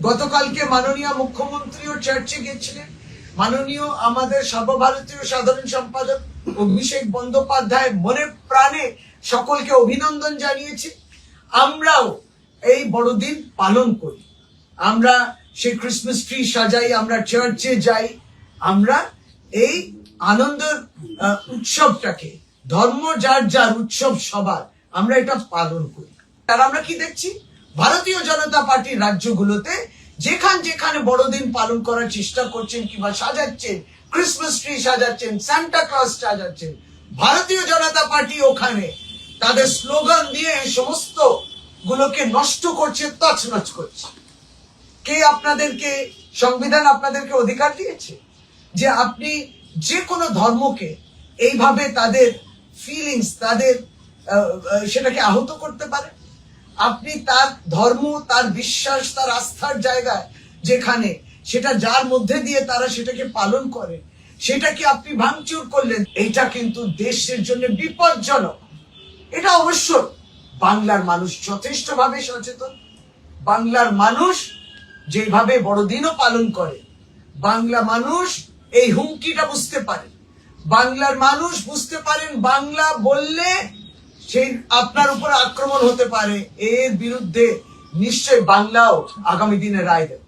গতকালকে মাননীয় মুখ্যমন্ত্রীও চার্চে গেছিলেন। মাননীয় আমাদের সর্বভারতীয় সাধারণ সম্পাদক অভিষেক বন্দ্যোপাধ্যায় মনে প্রাণে সকলকে অভিনন্দন জানিয়েছে। আমরাও এই বড়দিন পালন করি, আমরা সেই ক্রিসমাস ট্রি সাজাই, আমরা চার্চে যাই, আমরা এই আনন্দের উৎসবটাকে, ধর্ম যার যার উৎসব সবার, আমরা এটা পালন করি। আর আমরা কি দেখছি, ভারতীয় জনতা পার্টির রাজ্যগুলোতে যেখানে বড়দিন পালন করার চেষ্টা করছেন কিংবা সাজাচ্ছেন, ক্রিসমাস ট্রি সাজাচ্ছেন, সান্টা ক্লজ সাজাচ্ছেন, ভারতীয় জনতা পার্টি ওখানে তাদের স্লোগান দিয়ে সমস্ত গুলোকে নষ্ট করছে, তছনছ করছে। কে আপনাদেরকে, সংবিধান আপনাদেরকে অধিকার দিয়েছে যে আপনি যে কোনো ধর্মকে এইভাবে তাদের ফিলিংস, তাদের সেটাকে আহত করতে পারেন? আপনি তার ধর্ম, তার বিশ্বাস, তার আস্থার জায়গায় যেখানে সেটা যার মধ্যে দিয়ে তারা সেটাকে পালন করে, সেটাকে আপনি ভাঙচুর করলেন। এটা কিন্তু দেশের জন্য বিপজ্জনক। এটা অবশ্য বাংলার মানুষ যথেষ্টভাবে সচেতন। বাংলার মানুষ যেভাবে বড়দিনও পালন করে, বাংলা মানুষ এই হুমকিটা বুঝতে পারে। বাংলার মানুষ বুঝতে পারেন বাংলা বললে সেই আপনার উপর আক্রমণ হতে পারে। এর বিরুদ্ধে নিশ্চয় বাংলাও আগামী দিনে রায় দেবে।